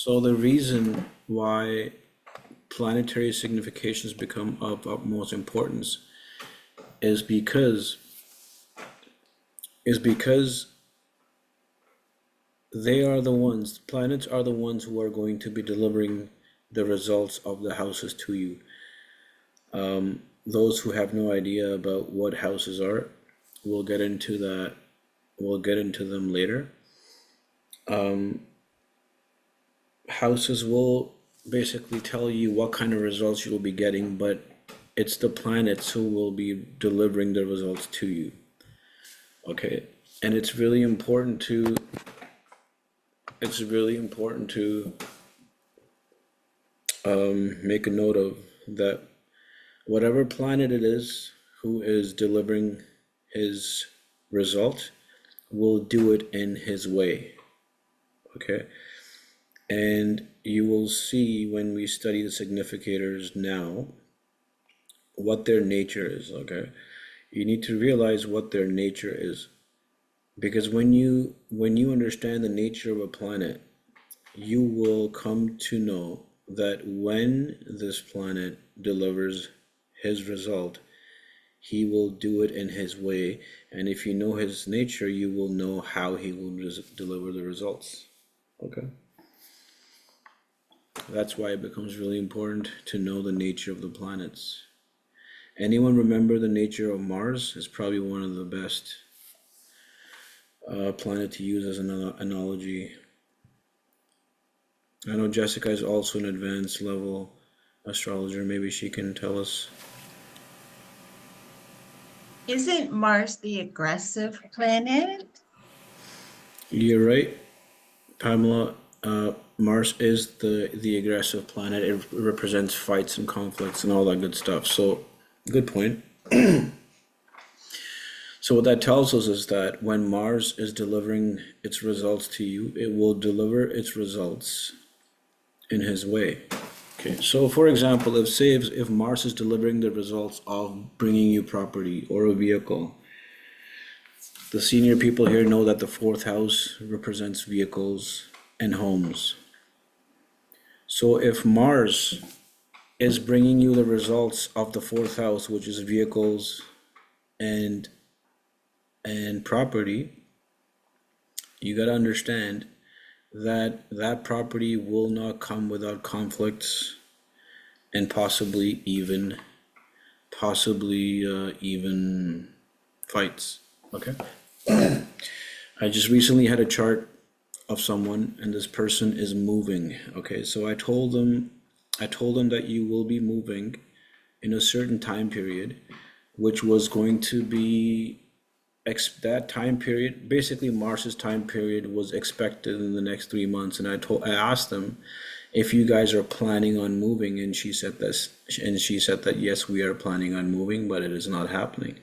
So the reason why planetary significations become of utmost importance is because is because planets are the ones who are going to be delivering the results of the houses to you. Those who have no idea about what houses are, we'll get into that. We'll get into them later. Houses will basically tell you what kind of results you'll be getting, but it's the planets who will be delivering the results to you. Okay, and it's really important to make a note of that. Whatever planet it is who is delivering his result will do it in his way. Okay, and you will see when we study the significators now what their nature is. Okay, you need to realize what their nature is, because when you understand the nature of a planet, you will come to know that when this planet delivers his result, he will do it in his way. And if you know his nature, you will know how he will deliver the results. Okay. That's why it becomes really important to know the nature of the planets. Anyone remember the nature of Mars? It's probably one of the best planet to use as an analogy. I know Jessica is also an advanced level astrologer. Maybe she can tell us. Isn't Mars the aggressive planet? You're right, Pamela. Mars is the aggressive planet. It represents fights and conflicts and all that good stuff. So, good point. So what that tells us is that when Mars is delivering its results to you, it will deliver its results in his way. Okay, so for example, if Mars is delivering the results of bringing you property or a vehicle, the senior people here know that the fourth house represents vehicles and homes. So if Mars is bringing you the results of the fourth house, which is vehicles and property, you got to understand that that property will not come without conflicts and possibly even fights. Okay. I just recently had a chart of someone, and this person is moving. Okay, so I told them that you will be moving in a certain time period, which was going to be that time period. Basically, Mars's time period was expected in the next 3 months, and I asked them if you guys are planning on moving, and she said that yes, we are planning on moving, but it is not happening.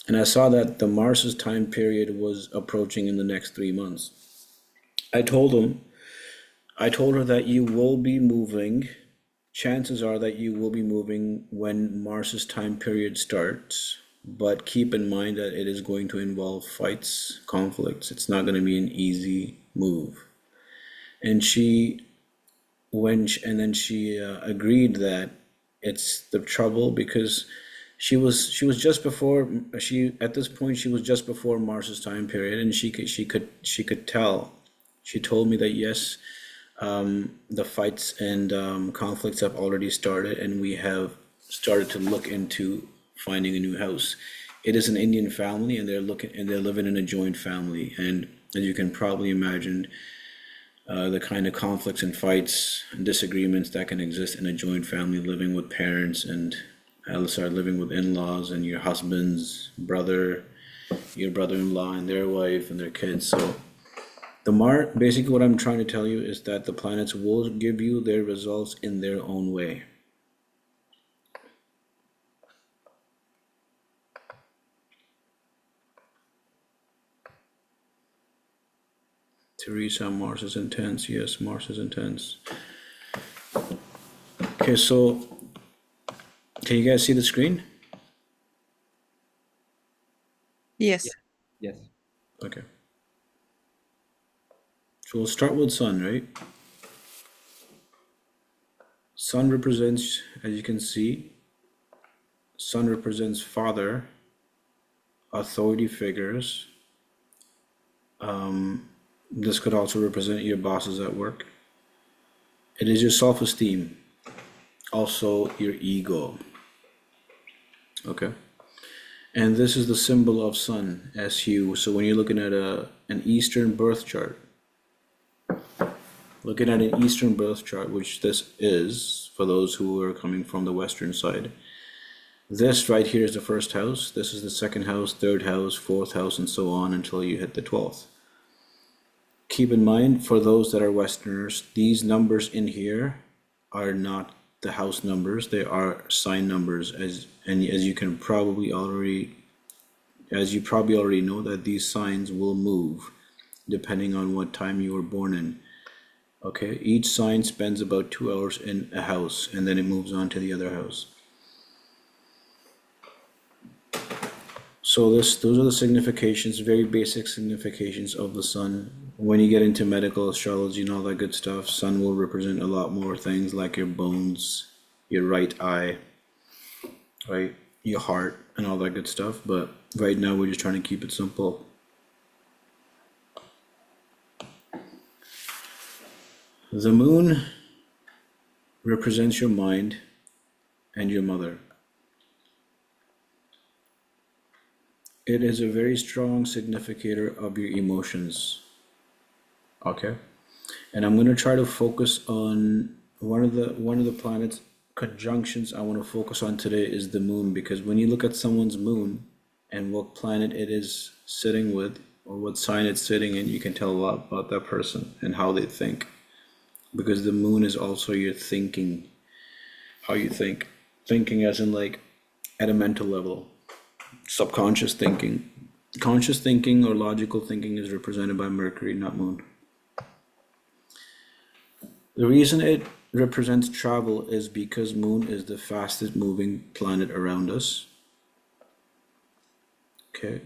And I saw that the Mars's time period was approaching in the next 3 months. I told him, I told her that you will be moving. Chances are that you will be moving when Mars's time period starts, but keep in mind that it is going to involve fights, conflicts. It's not going to be an easy move. And she agreed that it's the trouble because she was just before she at this point she was just before Mars's time period, and she could tell. She told me that yes, the fights and conflicts have already started, and we have started to look into finding a new house. It is an Indian family, and they're living in a joint family, and as you can probably imagine, the kind of conflicts and fights and disagreements that can exist in a joint family, living with parents and living with in-laws and your husband's brother, your brother-in-law and their wife and their kids. So basically what I'm trying to tell you is that the planets will give you their results in their own way. Teresa, Mars is intense. Yes, Mars is intense. Okay, so can you guys see the screen? Yes. Yes. Okay. So we'll start with Sun, right? Sun represents, as you can see, Sun represents father, authority figures. This could also represent your bosses at work. It is your self-esteem, also your ego. Okay. And this is the symbol of Sun, SU. So when you're looking at an Eastern birth chart, which this is for those who are coming from the Western side, this right here is the first house. This is the second house, third house, fourth house, and so on until you hit the 12th. Keep in mind, for those that are Westerners, these numbers in here are not the house numbers. They are sign numbers, as you probably already know, that these signs will move depending on what time you were born in. Okay, each sign spends about 2 hours in a house, and then it moves on to the other house. So those are the significations, very basic significations of the sun. When you get into medical astrology and all that good stuff, sun will represent a lot more things like your bones, your right eye, right, your heart, and all that good stuff. But right now we're just trying to keep it simple. The moon represents your mind and your mother. It is a very strong significator of your emotions. Okay, and I'm going to try to focus on one of the planets conjunctions I want to focus on today is the moon, because when you look at someone's moon and what planet it is sitting with or what sign it's sitting in, you can tell a lot about that person and how they think, because the moon is also your thinking, how you think, thinking as in like at a mental level. Subconscious thinking. Conscious thinking or logical thinking is represented by Mercury, not Moon. The reason it represents travel is because Moon is the fastest moving planet around us. Okay,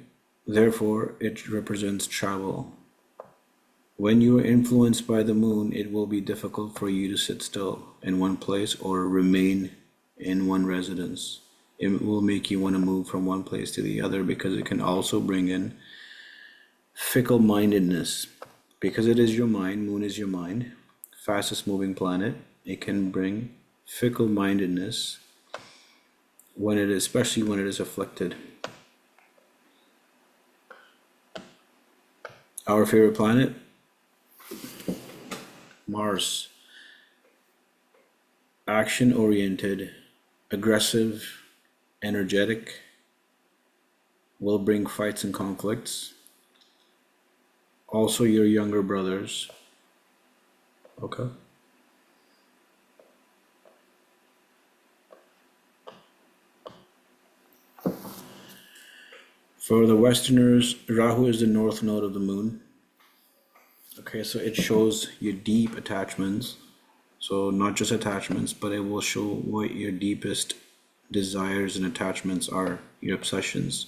therefore it represents travel. When you are influenced by the Moon, it will be difficult for you to sit still in one place or remain in one residence. It will make you want to move from one place to the other, because it can also bring in fickle-mindedness. Because it is your mind, Moon is your mind, fastest moving planet, it can bring fickle-mindedness especially when it is afflicted. Our favorite planet, Mars. Action-oriented, aggressive, energetic, will bring fights and conflicts. Also your younger brothers. Okay. For the Westerners, Rahu is the north node of the moon. Okay, so it shows your deep attachments. So not just attachments, but it will show what your deepest desires and attachments are, your obsessions.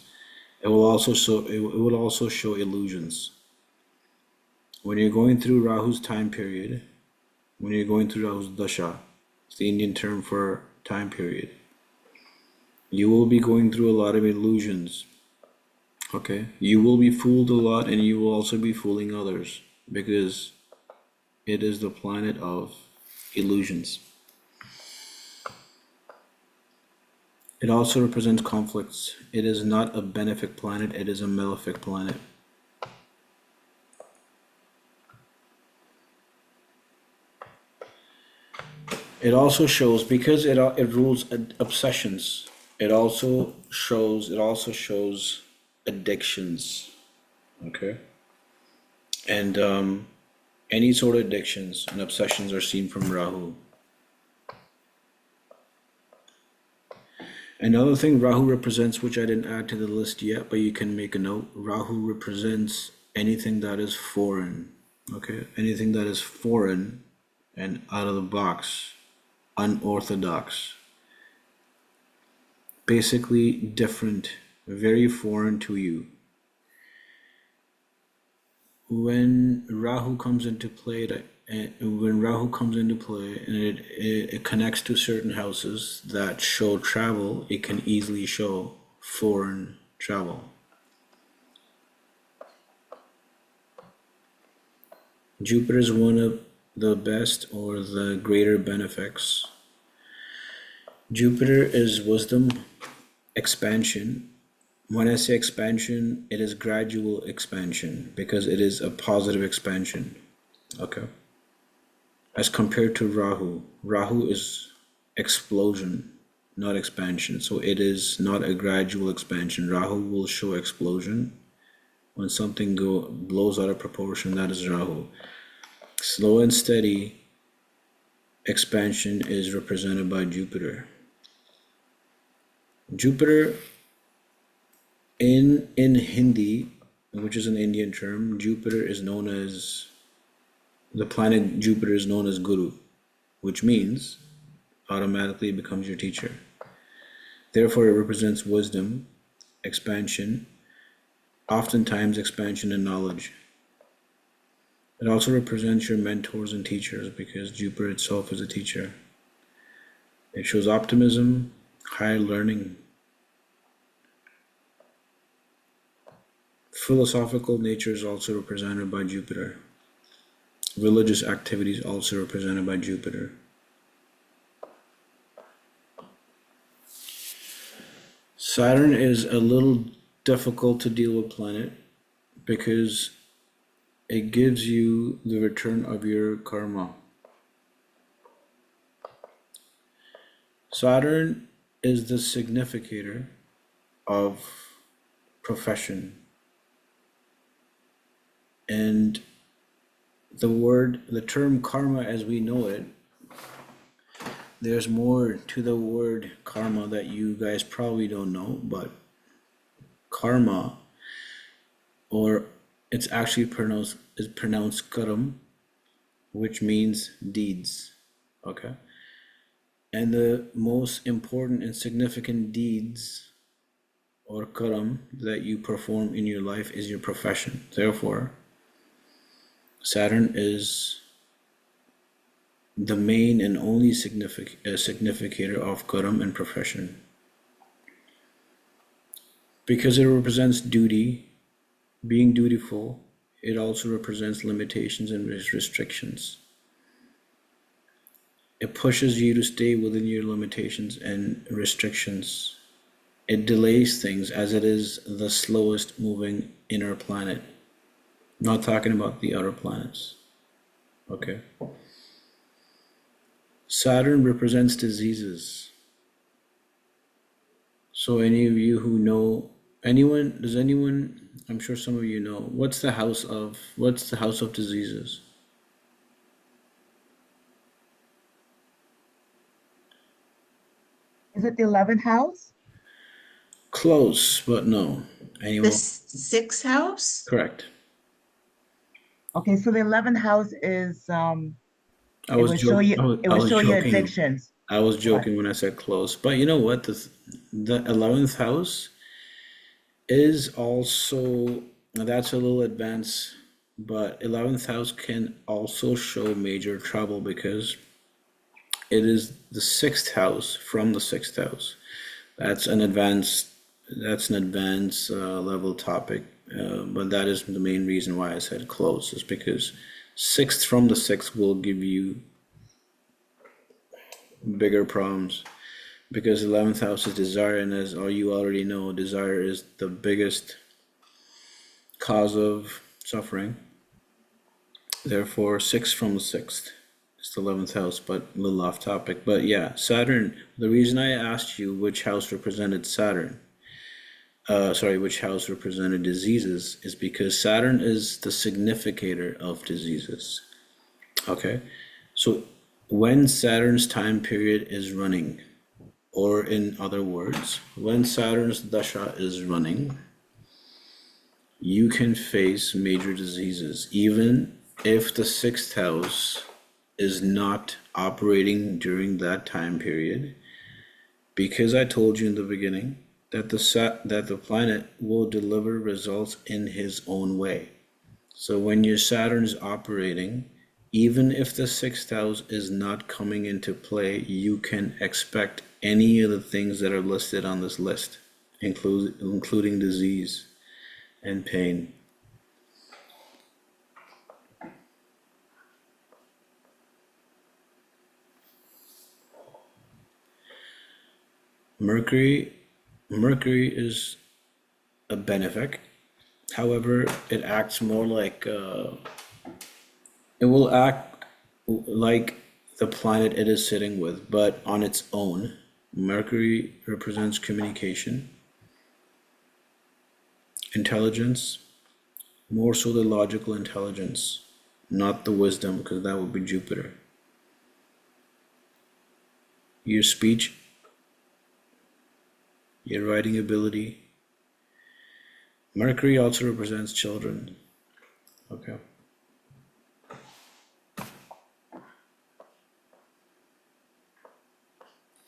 It will also show illusions. When you're going through Rahu's time period, when you're going through Rahu's dasha, it's the Indian term for time period, you will be going through a lot of illusions. Okay, you will be fooled a lot, and you will also be fooling others, because it is the planet of illusions. It also represents conflicts. It is not a benefic planet, it is a malefic planet. It also shows, because it rules obsessions, it also shows addictions. Okay, and any sort of addictions and obsessions are seen from Rahu. Another thing Rahu represents, which I didn't add to the list yet, but you can make a note, Rahu represents anything that is foreign. Okay, anything that is foreign and out of the box, unorthodox, basically different, very foreign to you. When Rahu comes into play and when Rahu comes into play and it connects to certain houses that show travel, it can easily show foreign travel. Jupiter is one of the best or the greater benefics. Jupiter is wisdom, expansion. When I say expansion, it is gradual expansion because it is a positive expansion. Okay. As compared to Rahu, Rahu is explosion, not expansion. So it is not a gradual expansion. Rahu will show explosion. When something blows out of proportion, that is Rahu. Slow and steady expansion is represented by Jupiter. Jupiter in Hindi, which is an Indian term, Jupiter is known as, the planet Jupiter is known as Guru, which means automatically it becomes your teacher. Therefore, it represents wisdom, expansion, oftentimes expansion in knowledge. It also represents your mentors and teachers because Jupiter itself is a teacher. It shows optimism, higher learning. Philosophical nature is also represented by Jupiter. Religious activities also represented by Jupiter. Saturn is a little difficult to deal with planet because it gives you the return of your karma. Saturn is the significator of profession. And the term karma as we know it, there's more to the word karma that you guys probably don't know, but karma, or it's actually pronounced karam, which means deeds. Okay. And the most important and significant deeds or karam that you perform in your life is your profession. Therefore, Saturn is the main and only significator of karam and profession. Because it represents duty, being dutiful, it also represents limitations and restrictions. It pushes you to stay within your limitations and restrictions. It delays things as it is the slowest moving inner planet. Not talking about the outer planets. Okay. Saturn represents diseases. So any of you who know, does anyone, I'm sure some of you know, what's the house of diseases? Is it the 11th house? Close, but no. The Anyone? sixth house? Correct. Okay, so the 11th house is I it was will show joking. you I was joking. addictions. I was Right. joking when I said close, but you know what? The 11th house is also, that's a little advanced, but 11th house can also show major trouble because it is the 6th house from the 6th house. That's an advanced level topic, but that is the main reason why I said close, is because 6th from the 6th will give you bigger problems. Because 11th house is desire, and as all you already know, desire is the biggest cause of suffering. Therefore, 6 from the 6th is the 11th house, but a little off topic. But yeah, Saturn, the reason I asked you which house represented Saturn, which house represented diseases, is because Saturn is the significator of diseases. Okay, so when Saturn's time period is running, or in other words, when Saturn's dasha is running, you can face major diseases, even if the 6th house is not operating during that time period, because I told you in the beginning that the planet will deliver results in his own way. So when your Saturn is operating even if the sixth house is not coming into play, you can expect any of the things that are listed on this list, including disease and pain. Mercury, Mercury is a benefic. However, it acts more like it will act like the planet it is sitting with, but on its own. Mercury represents communication, intelligence, more so the logical intelligence, not the wisdom, because that would be Jupiter. Your speech, your writing ability. Mercury also represents children. Okay.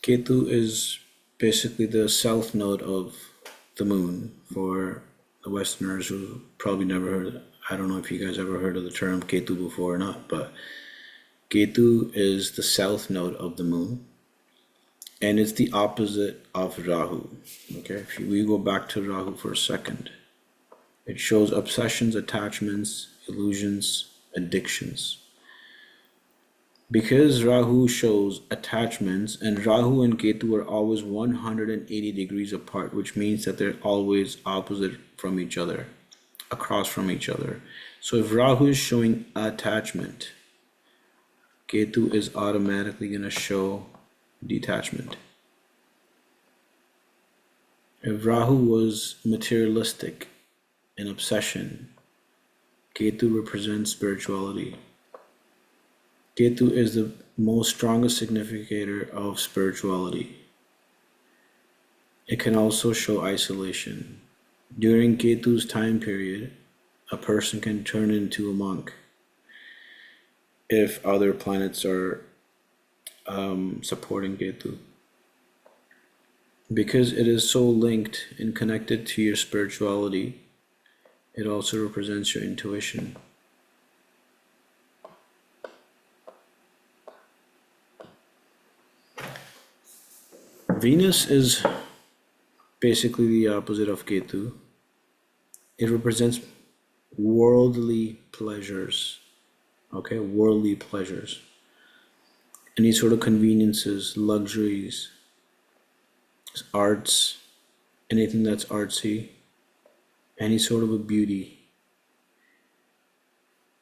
Ketu is basically the south node of the moon for the Westerners who probably never heard. I don't know if you guys ever heard of the term Ketu before or not, but Ketu is the south node of the moon, and it's the opposite of Rahu. Okay, if we go back to Rahu for a second, it shows obsessions, attachments, illusions, addictions. Because Rahu shows attachments, and Rahu and Ketu are always 180 degrees apart, which means that they're always opposite from each other, across from each other. So if Rahu is showing attachment, Ketu is automatically going to show detachment. If Rahu was materialistic and obsession, Ketu represents spirituality. Ketu is the most strongest significator of spirituality. It can also show isolation. During Ketu's time period, a person can turn into a monk if other planets are supporting Ketu. Because it is so linked and connected to your spirituality, it also represents your intuition. Venus is basically the opposite of Ketu. It represents worldly pleasures, okay? Worldly pleasures. Any sort of conveniences, luxuries, arts, anything that's artsy, any sort of a beauty,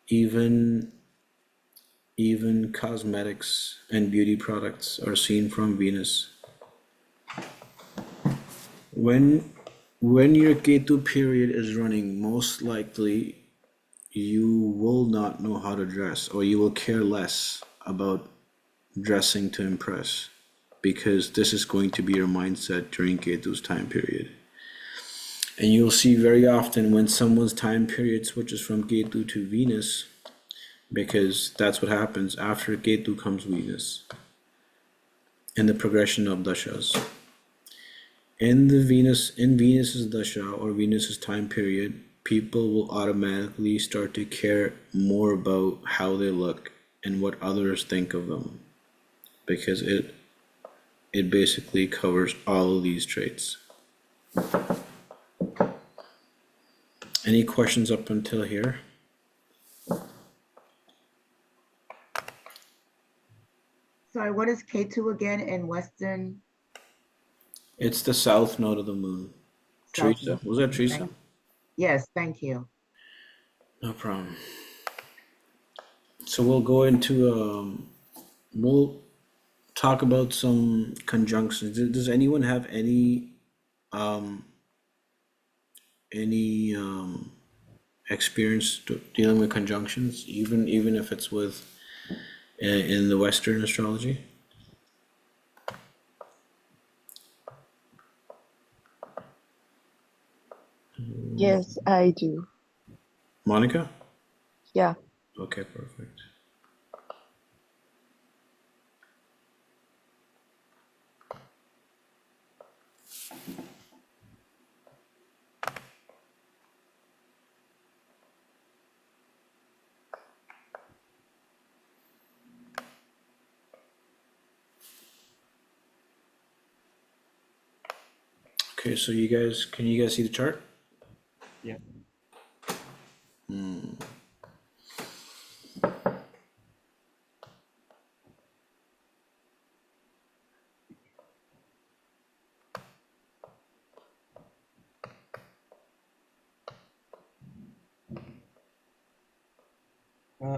even cosmetics and beauty products are seen from Venus. When your Ketu period is running, most likely you will not know how to dress, or you will care less about dressing to impress, because this is going to be your mindset during Ketu's time period. And you'll see very often when someone's time period switches from Ketu to Venus, because that's what happens after Ketu comes Venus in the progression of dashas. In Venus's dasha or Venus's time period, people will automatically start to care more about how they look and what others think of them, because it basically covers all of these traits. Any questions up until here? Sorry, what is K2 again in Western? It's the south node of the moon. South Teresa, Node? was that Teresa? Yes, thank you. No problem. So we'll go into we'll talk about some conjunctions. Does anyone have any experience dealing with conjunctions, even if it's with in the Western astrology? Yes, I do. Monica? Yeah. Okay, perfect. Okay, so can you guys see the chart? Yeah.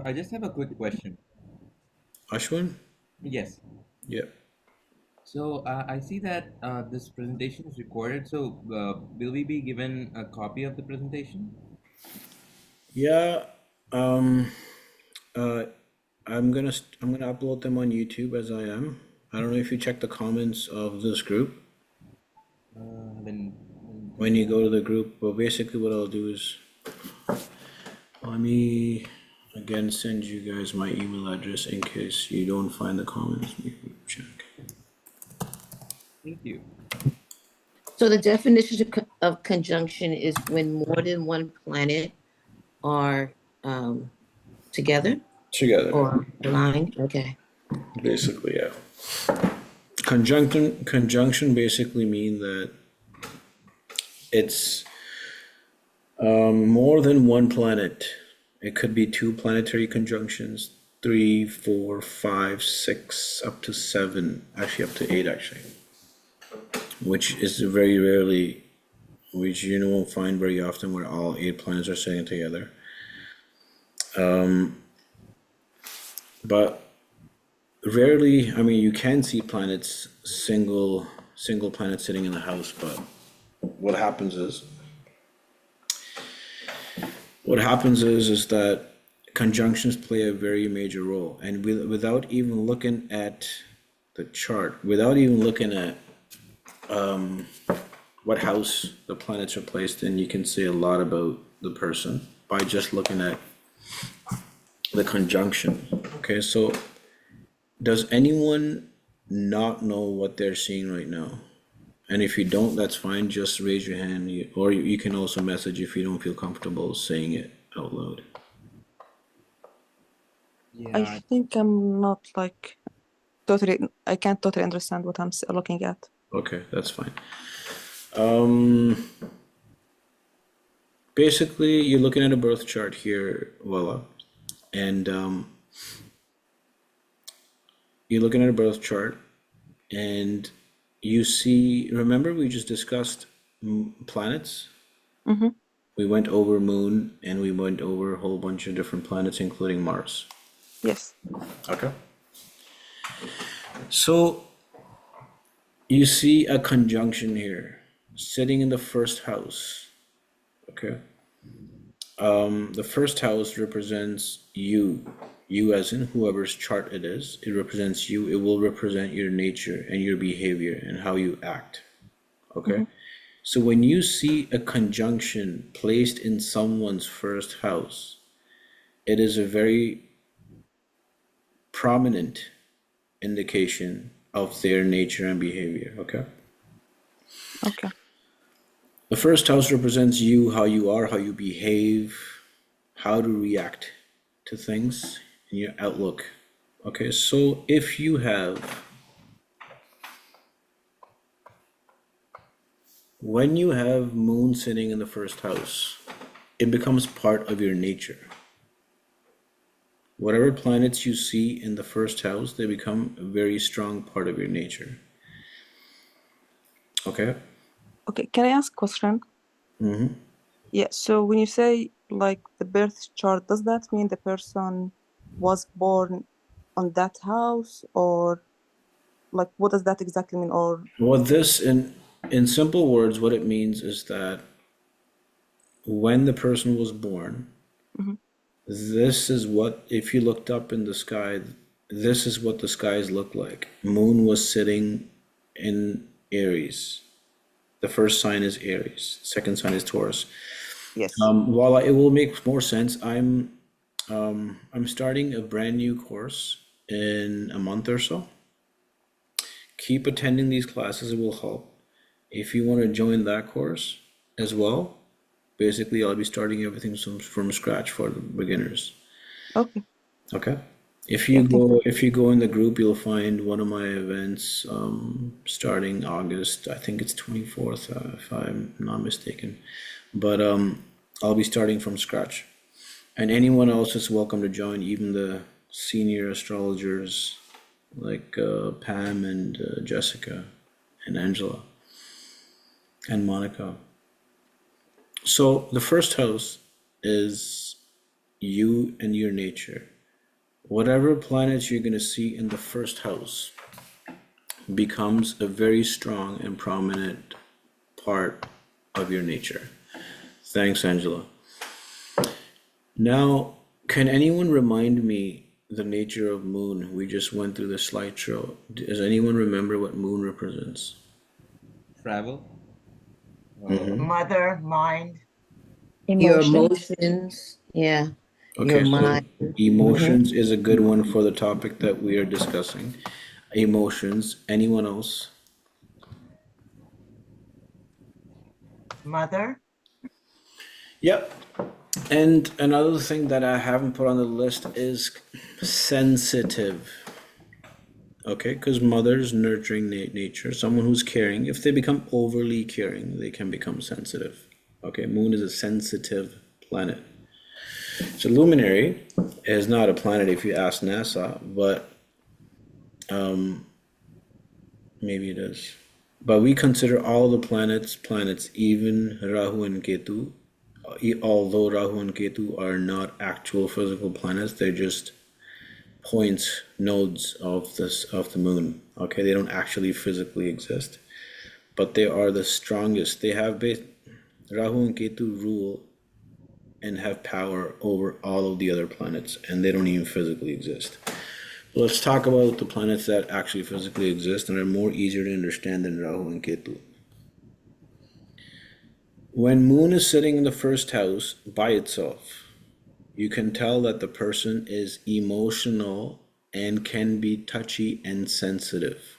I just have a quick question. Ashwin? Yes. Yeah. So I see that this presentation is recorded. So will we be given a copy of the presentation? Yeah, um, uh, I'm gonna upload them on YouTube as I am. I don't know if you check the comments of this group Then when you go to the group, but basically what I'll do is, let me again send you guys my email address in case you don't find the comments. Let me check. thank you. So the definition of conjunction is when more than one planet are together Together, or aligned. Okay. basically, yeah. Conjunction basically mean that it's more than one planet. It could be two planetary conjunctions, three, four, five, six, up to seven, actually up to eight, actually, which is very rarely, which you won't find very often where all eight planets are sitting together. But rarely, I mean, you can see planets, single planet sitting in the house, but what happens is, is that conjunctions play a very major role, and without even looking at the chart, without even looking at what house the planets are placed in, you can say a lot about the person by just looking at the conjunction. Okay, so does anyone not know what they're seeing right now? And if you don't, that's fine. Just raise your hand, or you can also message if you don't feel comfortable saying it out loud. Yeah. I think I'm not like totally, I can't totally understand what I'm looking at. Okay, that's fine. Basically, you're looking at a birth chart here, voila, and you're looking at a birth chart, and you see. Remember, we just discussed planets. Mm-hmm. We went over Moon, and we went over a whole bunch of different planets, including Mars. Yes. Okay. So you see a conjunction here, sitting in the first house. Okay. The first house represents you as in whoever's chart it is. It represents you. It will represent your nature and your behavior and how you act. Okay. So when you see a conjunction placed in someone's first house, it is a very prominent indication of their nature and behavior. Okay. Okay. The first house represents you, how you are, how you behave, how to react to things, and your outlook. Okay, so if you have, when you have Moon sitting in the first house, it becomes part of your nature. Whatever planets you see in the first house, they become a very strong part of your nature. Okay? Okay. Can I ask a question? Mm-hmm. Yeah. So when you say like the birth chart, does that mean the person was born on that house, or like what does that exactly mean? Or Well, this, in simple words, what it means is that when the person was born, Mhm. this is what, if you looked up in the sky, this is what the skies look like. Moon was sitting in Aries. The first sign is Aries. Second sign is Taurus. yes. While it will make more sense, I'm starting a brand new course in a month or so. Keep attending these classes; it will help. If you want to join that course as well, basically I'll be starting everything from scratch for the beginners. Okay. Okay. If you go in the group, you'll find one of my events starting August. I think it's 24th, if I'm not mistaken. But I'll be starting from scratch. And anyone else is welcome to join, even the senior astrologers like Pam and Jessica and Angela and Monica. So the first house is you and your nature. Whatever planets you're going to see in the first house becomes a very strong and prominent part of your nature. Thanks, Angela. Now, can anyone remind me the nature of moon? We just went through the slideshow. Does anyone remember what moon represents? Travel. Mother, mind, Your Emotions. emotions, yeah, your Okay, so mind. emotions is a good one for the topic that we are discussing. Emotions. Anyone else? mother, Yep. And another thing that I haven't put on the list is sensitive. Okay, because mother's nurturing nature, someone who's caring. If they become overly caring, they can become sensitive. Okay, moon is a sensitive planet. So luminary is not a planet if you ask NASA, but maybe it is. But we consider all the planets, even Rahu and Ketu. Although Rahu and Ketu are not actual physical planets, they're just points, nodes of the moon. Okay, they don't actually physically exist, but they are the strongest. They have Rahu and Ketu rule and have power over all of the other planets, and they don't even physically exist. Let's talk about the planets that actually physically exist and are more easier to understand than Rahu and Ketu. When moon is sitting in the first house by itself, you can tell that the person is emotional and can be touchy and sensitive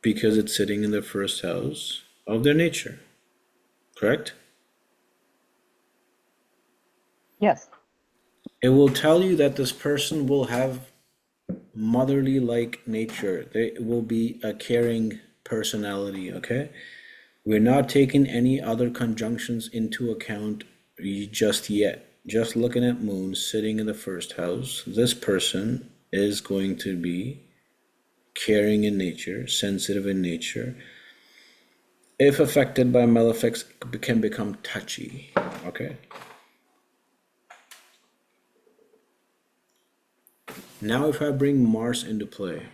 because it's sitting in the first house of their nature, correct? Yes. It will tell you that this person will have motherly like nature. They will be a caring personality, okay? We're not taking any other conjunctions into account just yet. Just looking at moon sitting in the first house, this person is going to be caring in nature, sensitive in nature. If affected by malefics, can become touchy, okay? Now if I bring Mars into play,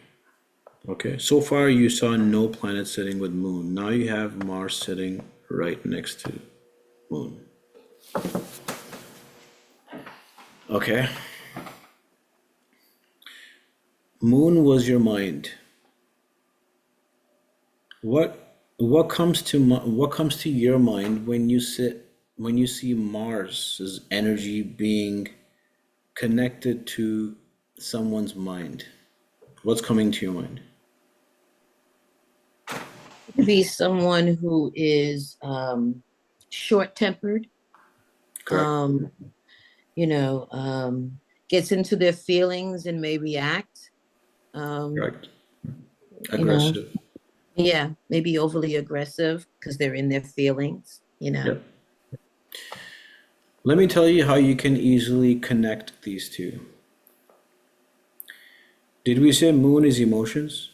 okay, so far you saw no planet sitting with moon. Now you have Mars sitting right next to moon. Okay. Moon was your mind. What comes to what comes to your mind when you see Mars's energy being connected to someone's mind? What's coming to your mind? Be someone who is short-tempered, Correct. um, you know, gets into their feelings and may react. Um, Correct. you know, Aggressive. yeah, maybe overly aggressive because they're in their feelings, Yep. Let me tell you how you can easily connect these two. Did we say moon is emotions?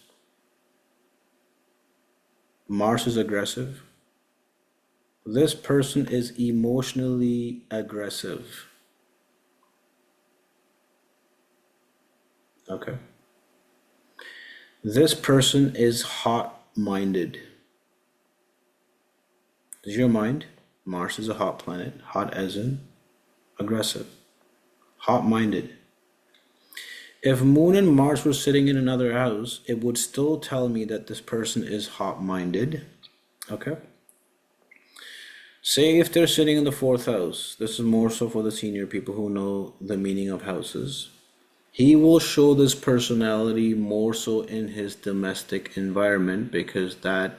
Mars is aggressive? This person is emotionally aggressive. Okay. This person is hot-minded. Is your mind? Mars is a hot planet. Hot as in aggressive. Hot-minded. If Moon and Mars were sitting in another house, it would still tell me that this person is hot-minded. Okay? Say if they're sitting in the fourth house, this is more so for the senior people who know the meaning of houses. He will show this personality more so in his domestic environment because that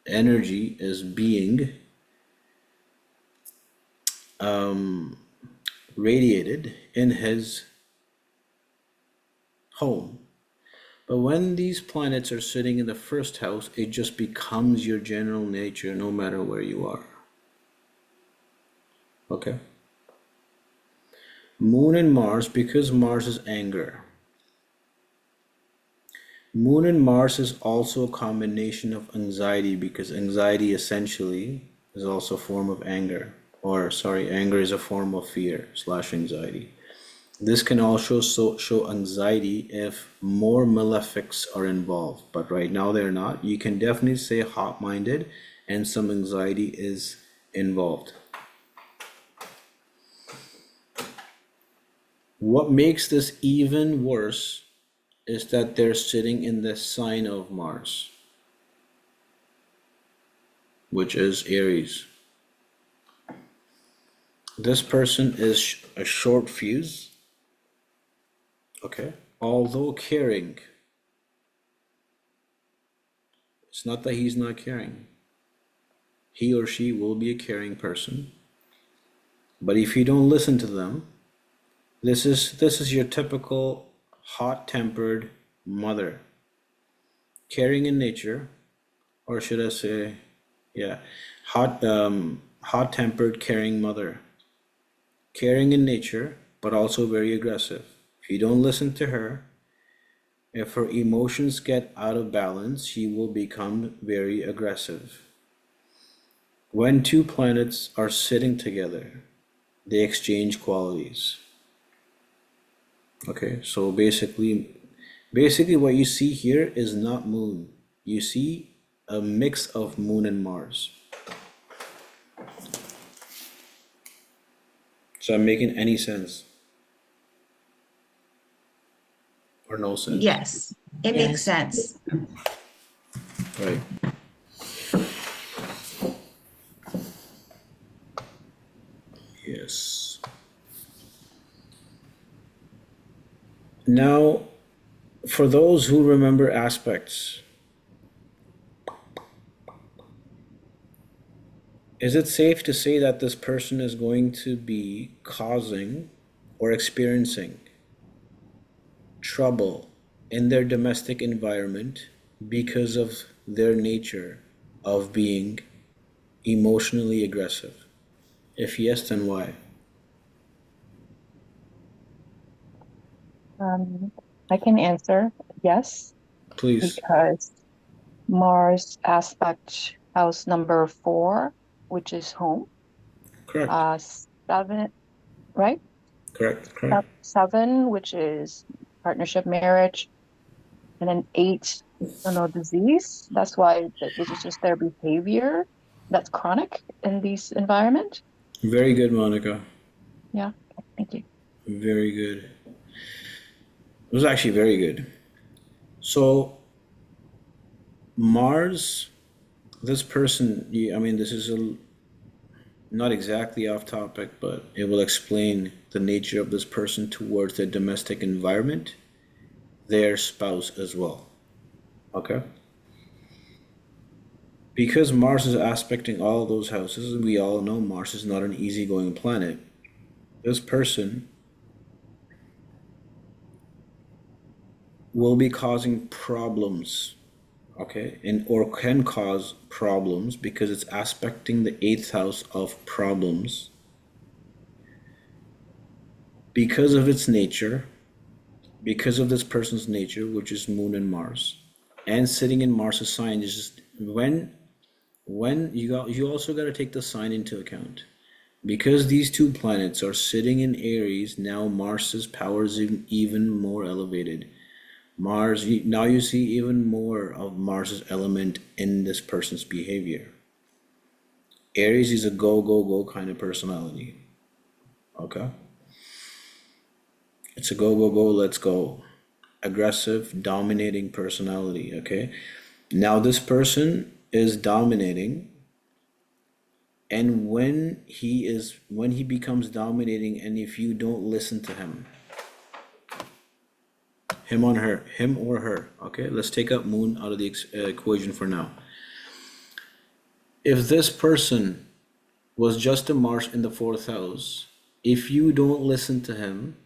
energy is being radiated in his home. But when these planets are sitting in the first house, it just becomes your general nature no matter where you are. Okay? Moon and Mars, because Mars is anger. Moon and Mars is also a combination of anxiety, because anxiety essentially is also a form of anger. Or, sorry, anger is a form of fear / anxiety. This can also show anxiety if more malefics are involved, but right now they're not. You can definitely say hot-minded and some anxiety is involved. What makes this even worse is that they're sitting in the sign of Mars, which is Aries. This person is a short fuse, okay? Although caring. It's not that he's not caring. He or she will be a caring person. But if you don't listen to them, this is your typical hot-tempered mother. Caring in nature, or should I say, yeah, hot-tempered caring mother. Caring in nature, but also very aggressive. If you don't listen to her, if her emotions get out of balance, she will become very aggressive. When two planets are sitting together, they exchange qualities. Okay, so basically what you see here is not Moon. You see a mix of Moon and Mars. So I'm making any sense? Or no sense? Yes, it makes sense. Right. Yes. Now, for those who remember aspects, is it safe to say that this person is going to be causing or experiencing trouble in their domestic environment because of their nature of being emotionally aggressive? If yes, then why? I can answer yes, Please. because Mars aspect house number 4, which is home, Correct. 7, right? Correct. Correct. 7, which is partnership, marriage, and then 8, disease. That's why this is just their behavior that's chronic in these environment. Very good, Monica. Yeah, thank you. Very good. It was actually very good. So Mars, this person, I mean, this is not exactly off topic, but it will explain the nature of this person towards their domestic environment, their spouse as well. Okay? Because Mars is aspecting all of those houses, and we all know Mars is not an easygoing planet, this person will be causing problems, okay, and or can cause problems because it's aspecting the 8th house of problems because of its nature, because of this person's nature, which is Moon and Mars, and sitting in Mars's sign is just when you also got to take the sign into account. Because these two planets are sitting in Aries, now Mars's power is even more elevated. Now you see even more of Mars's element in this person's behavior. Aries is a go, go, go kind of personality. Okay? It's a go, go, go, let's go. Aggressive, dominating personality, okay? Now this person is dominating, and when he becomes dominating, and if you don't listen to him or her, okay? Let's take up Moon out of the equation for now. If this person was just a Mars in the 4th house, If you don't listen to him,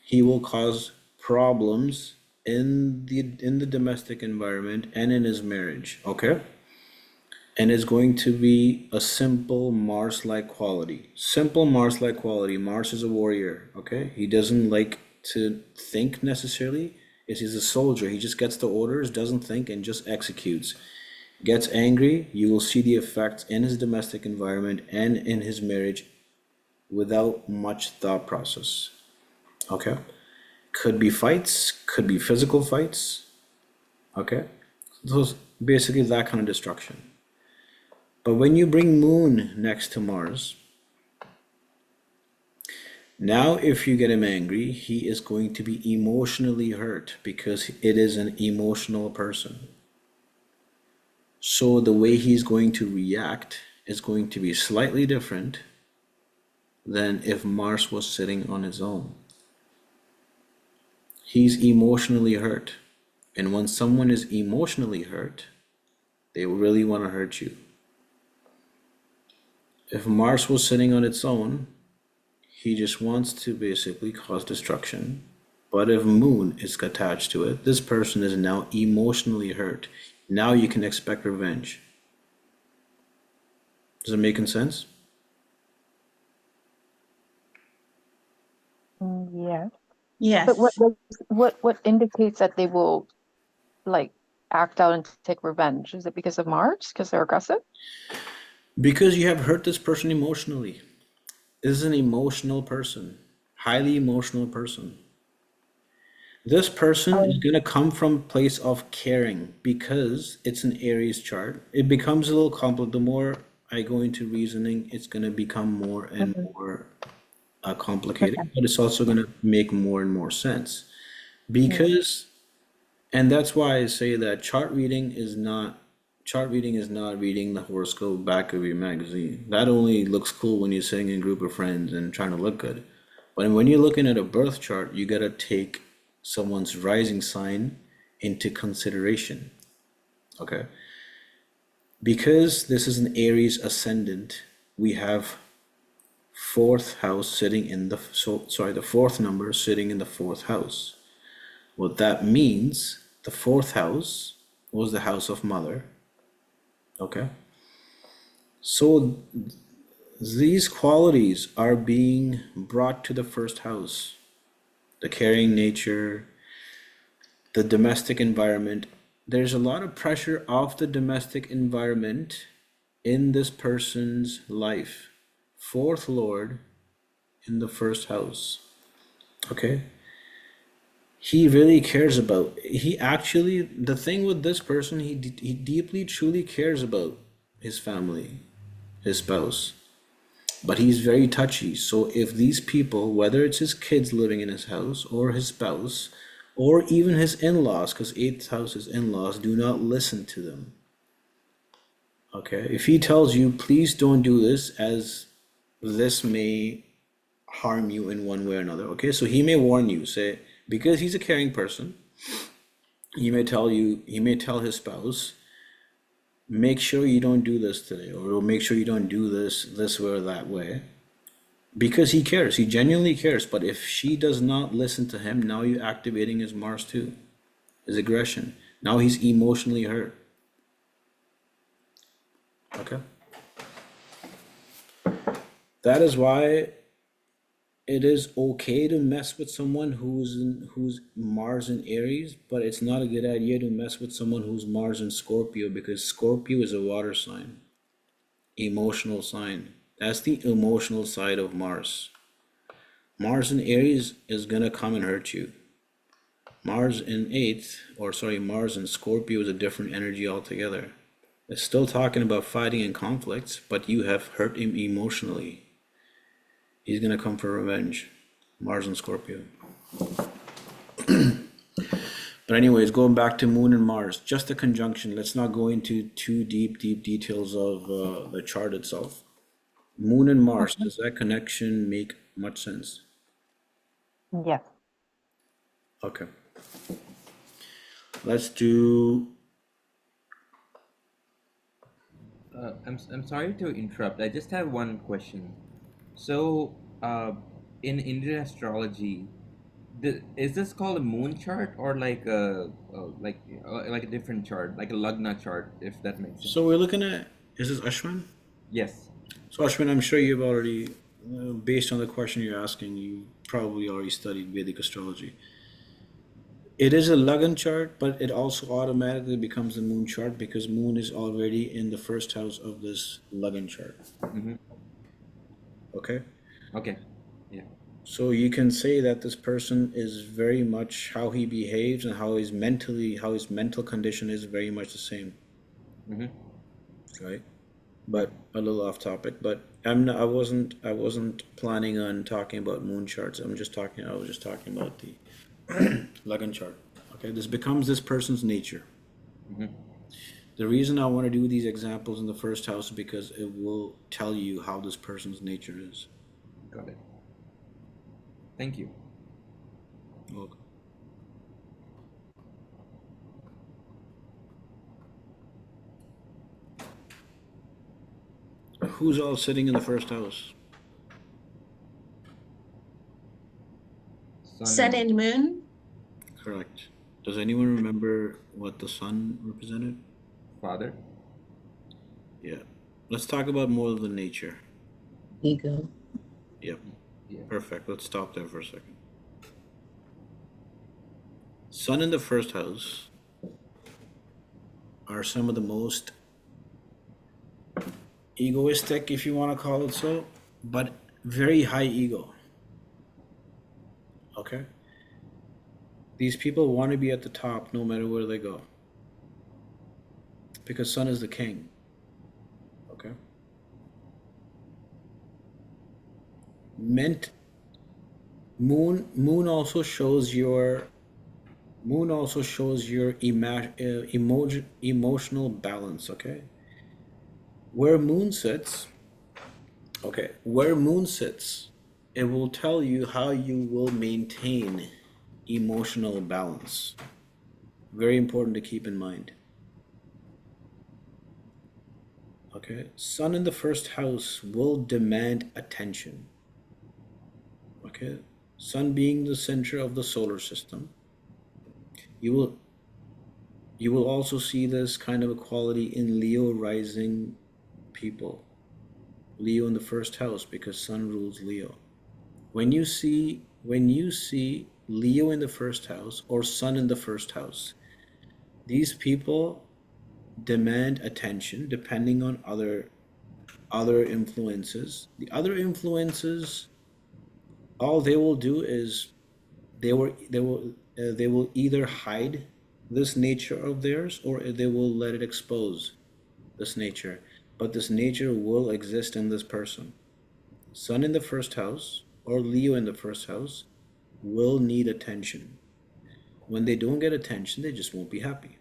he will cause problems in the domestic environment and in his marriage, okay? And it's going to be a simple Mars-like quality. Simple Mars-like quality. Mars is a warrior, okay? He doesn't like to think necessarily. He's a soldier. He just gets the orders, doesn't think, and just executes. Gets angry, you will see the effects in his domestic environment and in his marriage without much thought process, okay? Could be fights, could be physical fights, okay? Those basically that kind of destruction. But when you bring Moon next to Mars, now if you get him angry, he is going to be emotionally hurt because it is an emotional person. So the way he's going to react is going to be slightly different than if Mars was sitting on its own. He's emotionally hurt. And when someone is emotionally hurt, they really want to hurt you. If Mars was sitting on its own, he just wants to basically cause destruction. But if Moon is attached to it, this person is now emotionally hurt. Now you can expect revenge. Does it make sense? Yeah. Yes. But what indicates that they will like act out and take revenge? Is it because of Mars? Because they're aggressive? Because you have hurt this person emotionally. This is an emotional person, highly emotional person. This person is going to come from a place of caring because it's an Aries chart. It becomes a little complicated. The more I go into reasoning, it's going to become more and more complicated, but it's also going to make more and more sense. Because, and that's why I say that chart reading is not reading the horoscope back of your magazine. That only looks cool when you're sitting in a group of friends and trying to look good. But when you're looking at a birth chart, you got to take someone's rising sign into consideration, okay? Because this is an Aries ascendant, we have fourth house sitting in the, the fourth number sitting in the fourth house. What that means, the fourth house was the house of mother, okay? So these qualities are being brought to the first house. The caring nature, the domestic environment. There's a lot of pressure off the domestic environment in this person's life. Fourth Lord in the first house. Okay? He really cares about, he actually, the thing with this person, he deeply, truly cares about his family, his spouse. But he's very touchy. So if these people, whether it's his kids living in his house or his spouse, or even his in-laws, because eighth house is in-laws, do not listen to them. Okay? If he tells you, please don't do this, as this may harm you in one way or another. Okay? So he may warn you, say, because he's a caring person, he may tell his spouse, make sure you don't do this today, or make sure you don't do this way or that way, because he cares, he genuinely cares. But if she does not listen to him, now you're activating his Mars too, his aggression. Now he's emotionally hurt. Okay, that is why it is okay to mess with someone who's Mars in Aries, but it's not a good idea to mess with someone who's Mars in Scorpio, because Scorpio is a water sign, emotional sign. That's the emotional side of Mars. Mars in Aries is gonna come and hurt you. Mars in Mars in Scorpio is a different energy altogether. It's still talking about fighting and conflicts, but you have hurt him emotionally. He's gonna come for revenge. Mars and Scorpio. But anyways, going back to Moon and Mars, just a conjunction. Let's not go into too deep details of the chart itself. Moon and Mars, does that connection make much sense? Yes. Okay. Let's do. I'm sorry to interrupt. I just have one question. So uh, in Indian astrology, is this called a moon chart or like a different chart, like a lagna chart, if that makes sense? So we're looking at, is this Ashwin? Yes. So Ashwin, I'm sure you've already, based on the question you're asking, you probably already studied Vedic astrology. It is a Lagan chart, but it also automatically becomes a moon chart because moon is already in the first house of this Lagan chart. Mm-hmm. Okay? Okay. Yeah. So you can say that this person is very much how he behaves and how his mental condition is very much the same, Mm-hmm. right? But a little off topic. But I wasn't planning on talking about moon charts. I was just talking about the Lagan chart. Okay, this becomes this person's nature. Mm-hmm. The reason I want to do these examples in the first house is because it will tell you how this person's nature is. Got it. Thank you. Welcome. Who's all sitting in the first house? Sun and moon. Correct. Does anyone remember what the sun represented? Father. Yeah. Let's talk about more of the nature. Ego. Yep. Yeah. Perfect. Let's stop there for a second. Sun in the first house are some of the most egoistic, if you want to call it so, but very high ego. Okay? These people want to be at the top no matter where they go. Because Sun is the king. Okay? Moon also shows your emotional balance, okay? Where moon sits, it will tell you how you will maintain emotional balance. Very important to keep in mind. Okay, Sun in the first house will demand attention. Okay, Sun being the center of the solar system, you will also see this kind of a quality in Leo rising people. Leo in the first house because Sun rules Leo. When you see Leo in the first house or Sun in the first house, these people demand attention depending on other influences. The other influences, all they will do is they will either hide this nature of theirs or they will let it expose this nature. But this nature will exist in this person. Sun in the first house or Leo in the first house will need attention. When they don't get attention, they just won't be happy.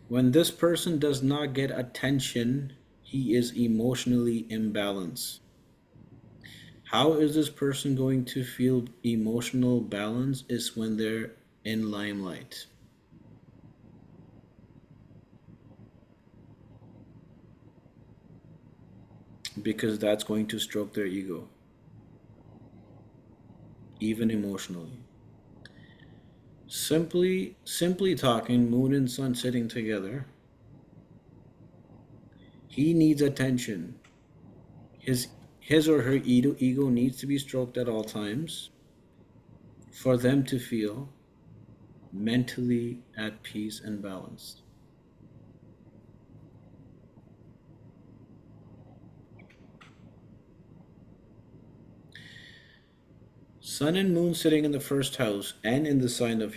When this person does not get attention, he is emotionally imbalanced. How is this person going to feel emotional balance? Is when they're in limelight. Because that's going to stroke their ego, even emotionally. Simply talking, moon and sun sitting together, he needs attention. His or her ego needs to be stroked at all times for them to feel mentally at peace and balanced. Sun and moon sitting in the first house and in the sign of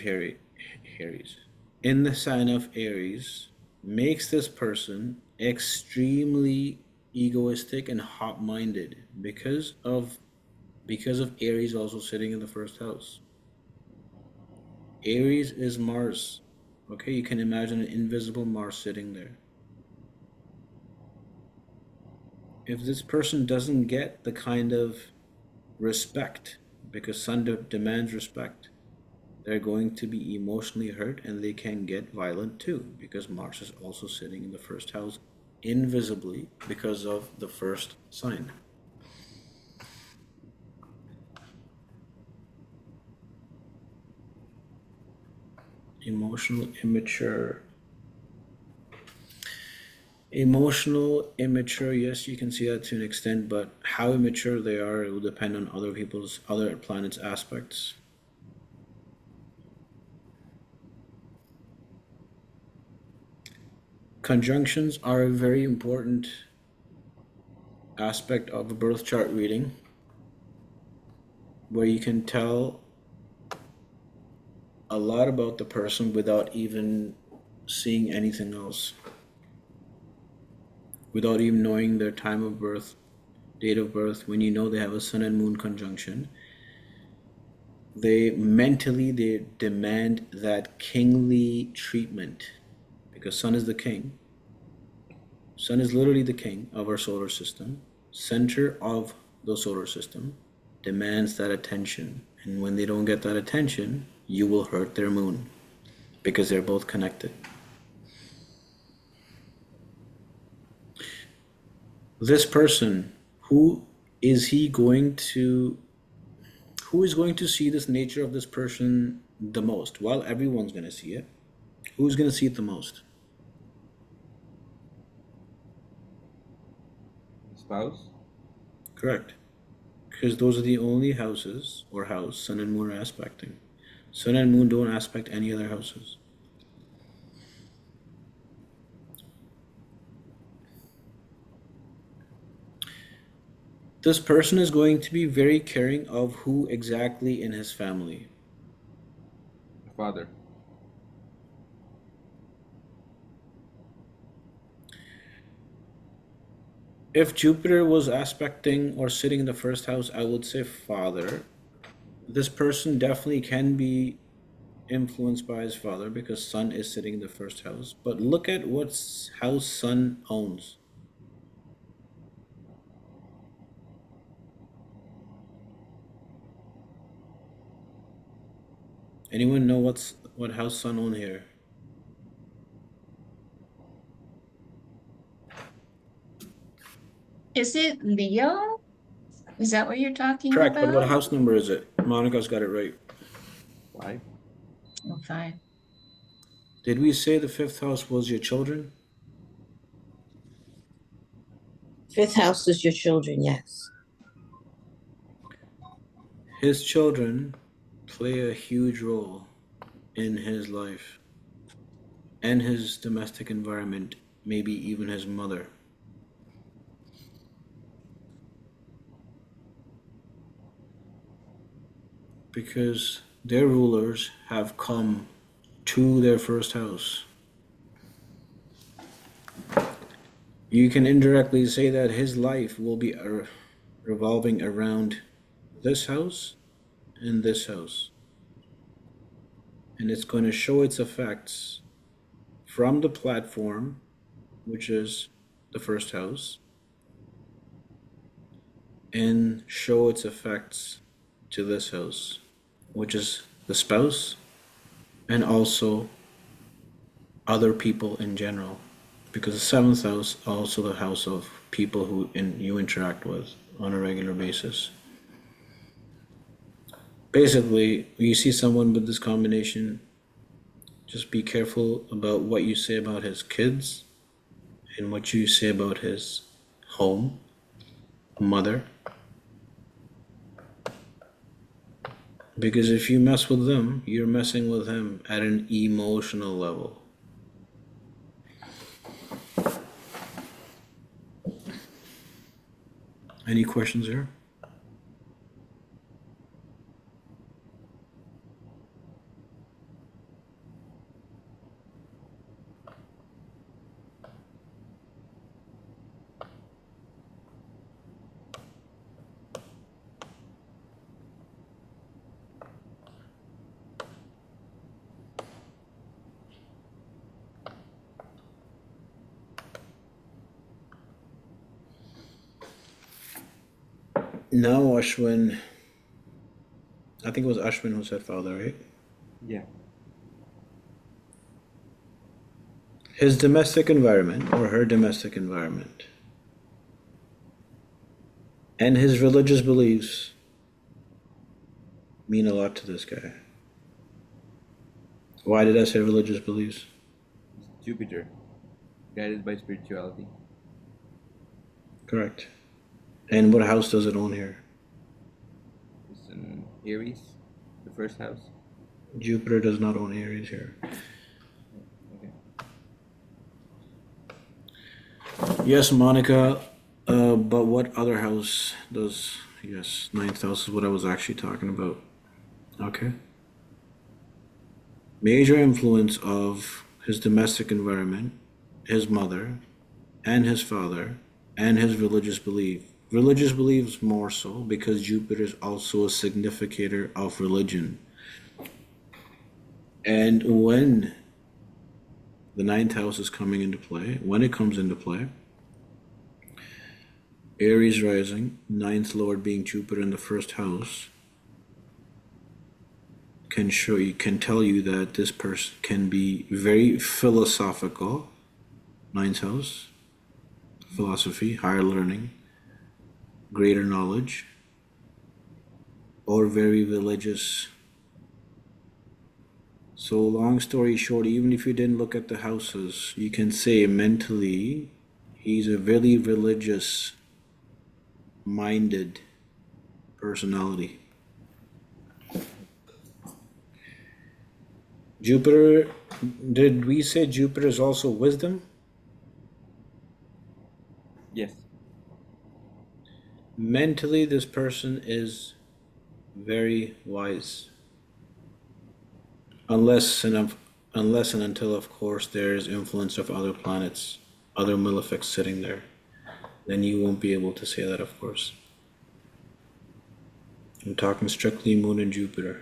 Aries, makes this person extremely egoistic and hot-minded because of Aries also sitting in the first house. Aries is Mars. Okay, you can imagine an invisible Mars sitting there. If this person doesn't get the kind of respect, because Sun demands respect, they're going to be emotionally hurt and they can get violent too, because Mars is also sitting in the first house invisibly because of the first sign. Emotional immature. Emotional immature, yes, you can see that to an extent, but how immature they are, it will depend on other planets' aspects. Conjunctions are a very important aspect of a birth chart reading, where you can tell a lot about the person without even seeing anything else, without even knowing their time of birth, date of birth. When you know they have a sun and moon conjunction, they demand that kingly treatment, because sun is the king. Sun is literally the king of our solar system, center of the solar system, demands that attention. And when they don't get that attention, you will hurt their moon, because they're both connected. This person, who is going to see this nature of this person the most? Well, everyone's going to see it. Who's going to see it the most? Spouse? Correct. Because those are the only houses or house sun and moon are aspecting. Sun and moon don't aspect any other houses. This person is going to be very caring of who exactly in his family. Father. If Jupiter was aspecting or sitting in the first house, I would say father. This person definitely can be influenced by his father because Sun is sitting in the first house. But look at what house Sun owns. Anyone know what house Sun owns here? Is it Leo? Is that what you're talking Correct, but what about? house number is it? Monica's got it right. 5. Oh, fine. Did we say the fifth house was your children? Fifth house is your children, yes. His children play a huge role in his life and his domestic environment, maybe even his mother. Because their rulers have come to their first house. You can indirectly say that his life will be revolving around this house and this house. And it's going to show its effects from the platform, which is the first house, and show its effects to this house, which is the spouse and also other people in general. Because the seventh house is also the house of people who you interact with on a regular basis. Basically, when you see someone with this combination, just be careful about what you say about his kids and what you say about his home, mother. Because if you mess with them, you're messing with him at an emotional level. Any questions here? Now Ashwin, I think it was Ashwin who said father, right? Yeah. His domestic environment or her domestic environment and his religious beliefs mean a lot to this guy. Why did I say religious beliefs? Jupiter, guided by spirituality. Correct. And what house does it own here? It's in Aries, the first house. Jupiter does not own Aries here. Okay. Yes, Monica, but what other house does, yes, ninth house is what I was actually talking about. Okay. Major influence of his domestic environment, his mother, and his father, and his religious belief. Religious beliefs more so because Jupiter is also a significator of religion. And when the ninth house is coming into play, when it comes into play, Aries rising, ninth lord being Jupiter in the first house, can tell you that this person can be very philosophical. Ninth house, philosophy, higher learning, greater knowledge, or very religious. So long story short, even if you didn't look at the houses, you can say mentally he's a very religious minded personality. Jupiter, did we say Jupiter is also wisdom? Yes. Mentally, this person is very wise. Unless and until, of course, there is influence of other planets, other malefics sitting there. Then you won't be able to say that, of course. I'm talking strictly Moon and Jupiter.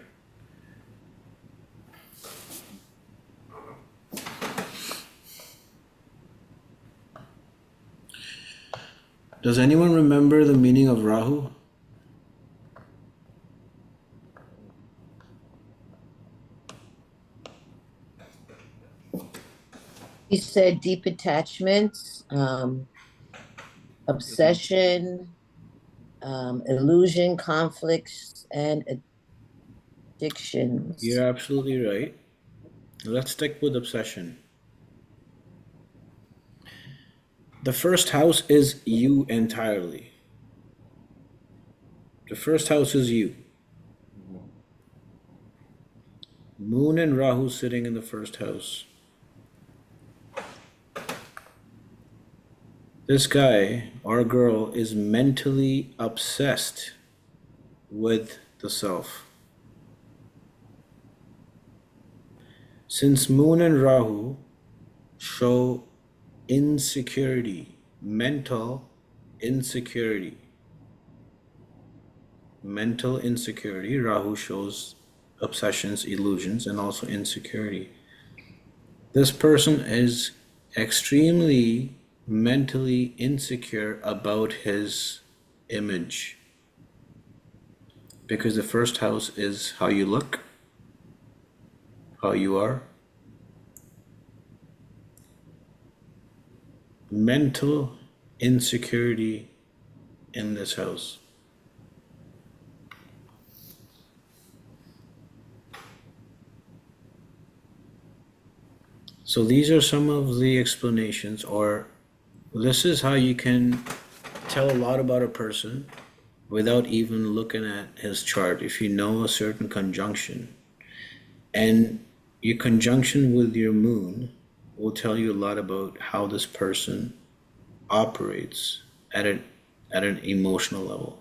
Does anyone remember the meaning of Rahu? He said deep attachments, obsession, illusion, conflicts, and addictions. You're absolutely right. Let's stick with obsession. The first house is you entirely. The first house is you. Moon and Rahu sitting in the first house. This guy or girl is mentally obsessed with the self. Since Moon and Rahu show insecurity, mental insecurity. Mental insecurity, Rahu shows obsessions, illusions, and also insecurity. This person is extremely mentally insecure about his image because the first house is how you look, how you are. Mental insecurity in this house. So these are some of the explanations, or this is how you can tell a lot about a person without even looking at his chart. If you know a certain conjunction, and your conjunction with your moon will tell you a lot about how this person operates at an emotional level,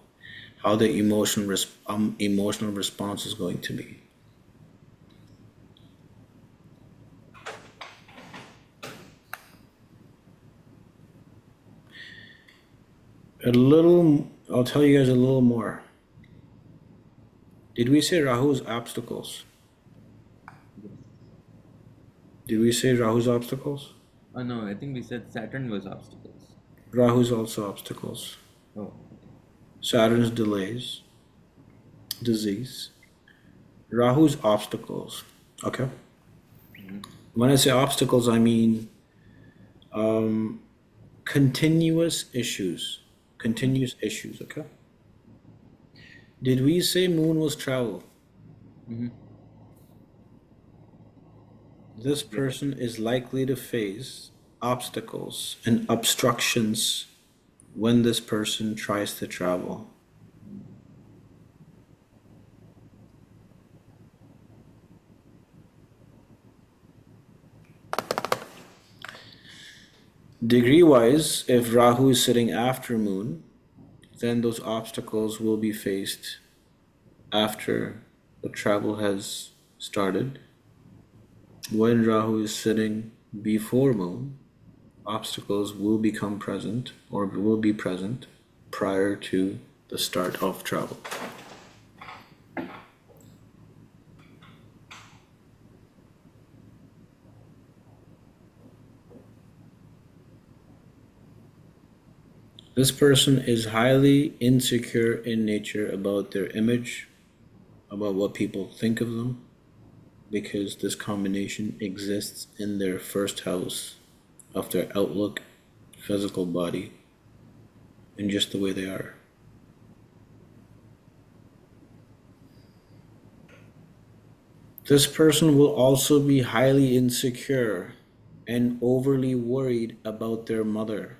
how the emotional response is going to be. I'll tell you guys a little more. Did we say Rahu's obstacles? Did we say Rahu's obstacles? Oh no, I think we said Saturn was obstacles. Rahu's also obstacles. Oh. Saturn's delays, disease. Rahu's obstacles. Okay. When I say obstacles, I mean continuous issues. Continuous issues, okay? Did we say moon was travel? Mm-hmm. this person is likely to face obstacles and obstructions when this person tries to travel. Degree wise, if Rahu is sitting after Moon, then those obstacles will be faced after the travel has started. When Rahu is sitting before Moon, obstacles will become present or will be present prior to the start of travel. This person is highly insecure in nature about their image, about what people think of them, because this combination exists in their first house of their outlook, physical body, and just the way they are. This person will also be highly insecure and overly worried about their mother.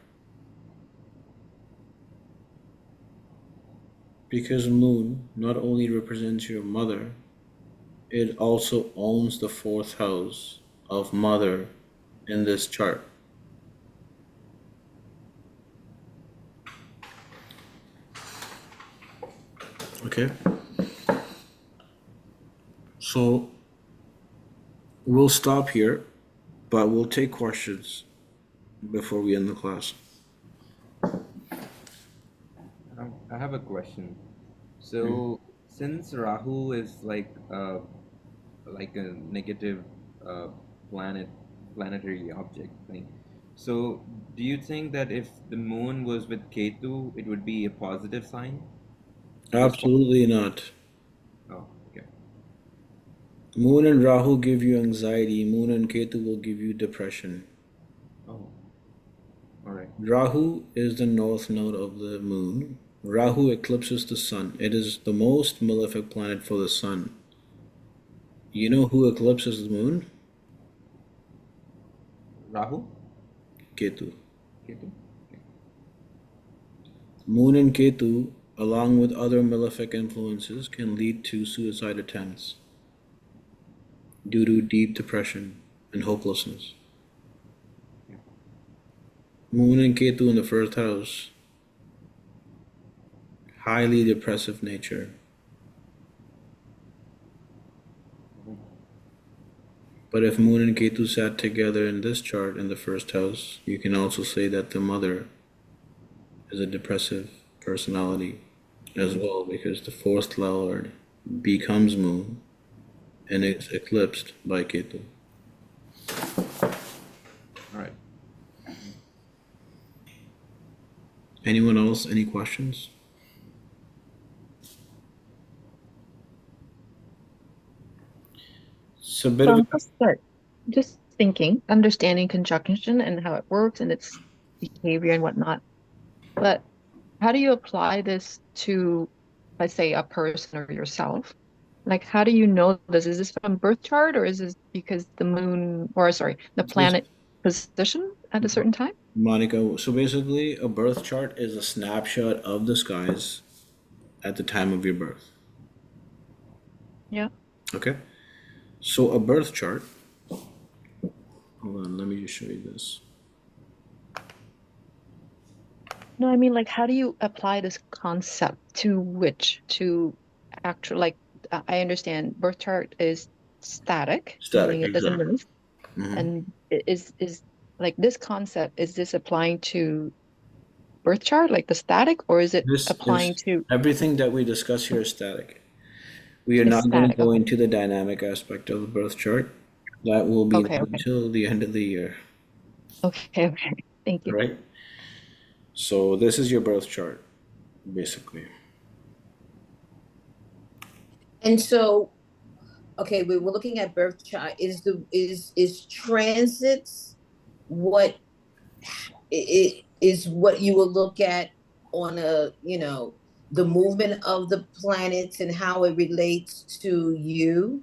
Because Moon not only represents your mother, it also owns the fourth house of mother in this chart. Okay? So we'll stop here, but we'll take questions before we end the class. I have a question. So since Rahu is like a negative uh, planetary object thing, so do you think that if the moon was with Ketu, it would be a positive sign? Because Absolutely not. oh, okay. Moon and Rahu give you anxiety, Moon and Ketu will give you depression. Oh, all right. Rahu is the north node of the moon. Rahu eclipses the sun. It is the most malefic planet for the sun. You know who eclipses the moon? Rahu, Ketu. Ketu. Okay. Moon and Ketu, along with other malefic influences, can lead to suicide attempts due to deep depression and hopelessness. Moon and Ketu in the first house, highly depressive nature. But if Moon and Ketu sat together in this chart in the first house, you can also say that the mother is a depressive personality as well, because the fourth lord becomes Moon and it's eclipsed by Ketu. All right. Anyone else? Any questions? It's a bit of a, Just thinking, understanding conjunction and how it works and its behavior and whatnot. But how do you apply this to, let's say, a person or yourself? Like, how do you know this? Is this from birth chart or is this because the moon, or sorry, the planet position at a certain time? Monica, so basically a birth chart is a snapshot of the skies at the time of your birth. Yeah. Okay? So a birth chart, hold on, let me just show you this. No, I mean, like, how do you apply this concept to which? To actual, like, I understand birth chart is static, Static, meaning it doesn't exactly. move. Mhm. And is like this concept, is this applying to birth chart, like the static, or is it This applying is to everything that we discuss here is static. We are it's not going to static? go Okay. into the dynamic aspect of the birth chart. That will be Okay, okay. until the end of the year. Okay, okay. Thank All you. right? So this is your birth chart, basically. And so, okay, we were looking at birth chart. Is transits what it is what you will look at on a, the movement of the planets and how it relates to you?